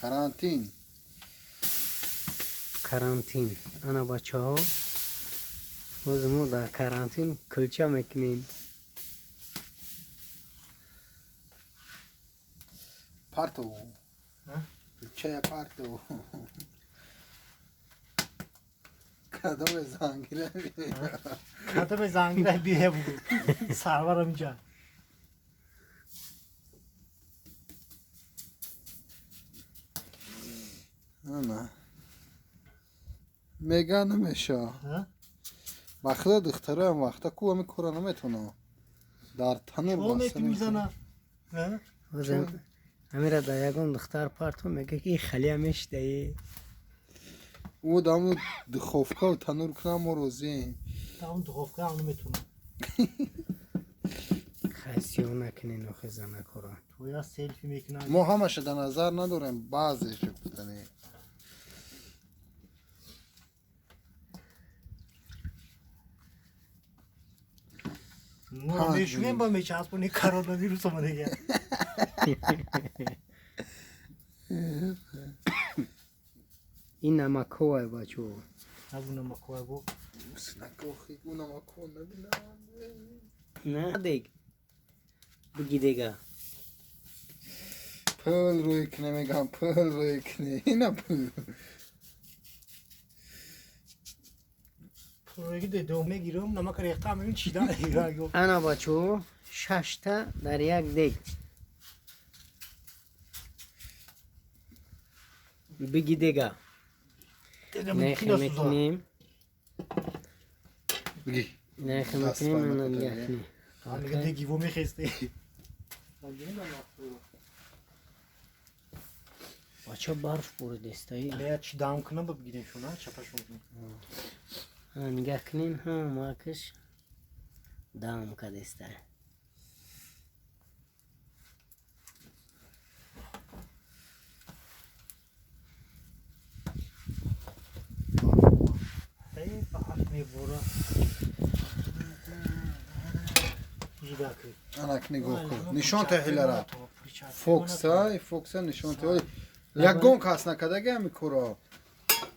карантин. Ана бачаҳо боз мо дар карантин кулча мекунем. Парто. Кулча парто. Кадам зангире. Кадам зангире бие буд. Сарварам ҷа. Ана. Мега намеша. вақта духтараам вақта ку ами кора наметона дар танур мизана амира да ягон духтар парту мега ки халия мешдаи ӯ даму духовкау танур кунам мо розием там духовка ам наметона хасиё накунен охи занакора то я селфи мекунам мо ҳамаша дар назар надорем баъзеша гуфтане мешуем ба мечаспони коронавирус омадага ин намакҳоай бачо абу намакҳоай бо снакохи ӯ намакҳо набинам на дег биги дега пӯл рӯй кune мегам пӯл рӯй кune ина пӯл мегирам намак рехта мегин чида ана бачо 6 та дар як дег биги дега нехе мекунем нехе мекунем ана яхни дегиво мехесте бачо барф буридестаи я чидам кунам ба бигирем шуна чапашон нигоҳ кунем макаш дам кадеста анак нигоҳ кун нишонте ҳилара фокса нишонте ягон кас накадаги ами кора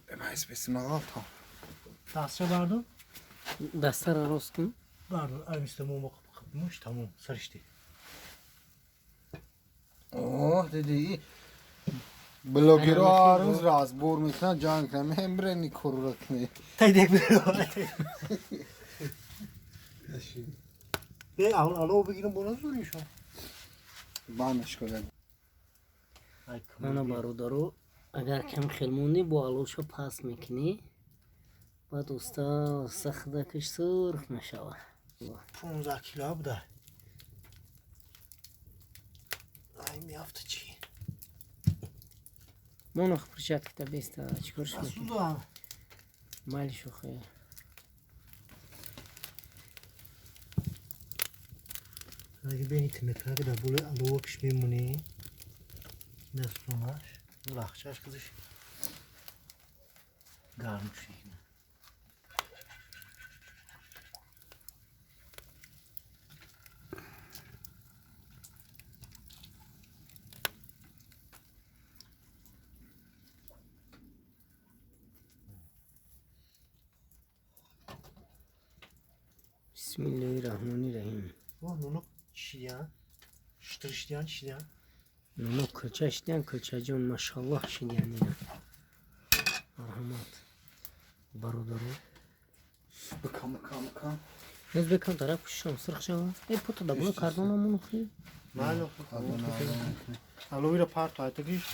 бемайспесинаалто дастша бардо дастара рост кун бардо амистамон муш тамом саришти оҳ диди блогеро ҳар рӯз разбор мекунад ҷанг кунад мембрени корра куне тайдек алло бигирам бо назуришо банаш кунад ана бародаро агар кам хел монди бо алошо пас мекунӣ баъд уста сахдакаш сурх мешавад 15 кило буда ай меафта чи монах перчатка беста чикорш мекунӣ суда майли шухе اگه به این تمتر که در بوله الو پیش میمونی دستونش لخچهش کدش گرم شید بسم الله الرحمن الرحیم نونو چیدیان شترشتیان چیدیان نونو کلچه شدیان کلچه جون ماشاءالله شدیان اینا مرحمت برادرو بکن نز بکن طرف کشم سرخ شما ای پوتا دبلا کردن همونو خیلی مالو الو میره پارت های تگیش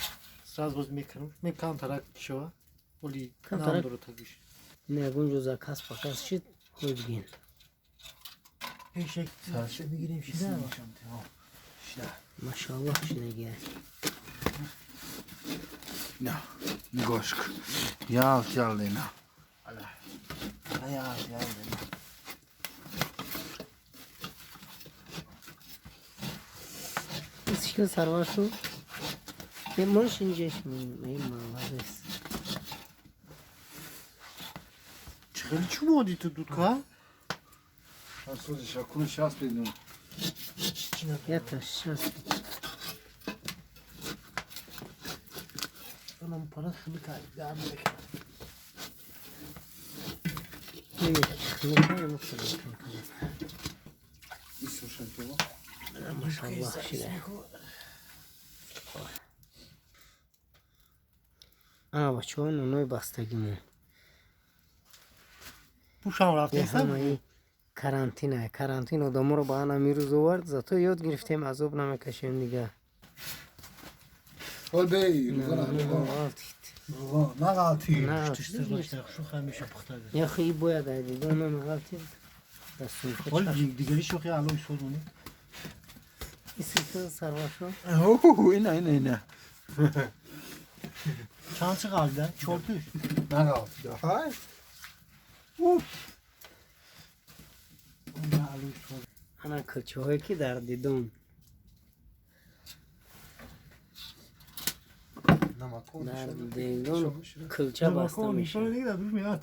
سراز باز میکنم طرف شوا ولی نام دارو تگیش نه گونجو زکاس پاکاس شد خوی بگین پیشک سرشه بگیریم شده ماشاءالله شنگه نه نگاش کن یال دینا یال دینا شکل سروار شو منش اینجاش این مالادس چخیلی چو بودی تو دودکا؟ سوزی شکون شاست بیدون یا تا شاست Anam para hılı kaydı. Devam edelim. Isuşan ki bu. Maşallah şile. Ana bak onu bastagimon. Bu şamrat یه hesap. همه کرانتینه کرانتین آدم رو با هم میروز آورد زاتو یاد گرفتیم عذاب نمیکشیم دیگه Ol bey, نه Ruzan abi. غلطید Ne kaltı? نه İşte başta şu hamisha puxtaga. یا خیلی باید دیگه اونم غلطید دستون Ol خود digeri şu ki aloy sorunu. ایسی سرواشو Ina. Çansı kaldı. Çortu. Ne kaltı? Hay. Aloy sorunu. انا کلچه هایی که در دیدم در دیدم کلچه بسته میشه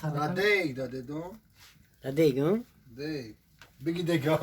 Na dey da dedon. دیگم Dey. Bigi dega.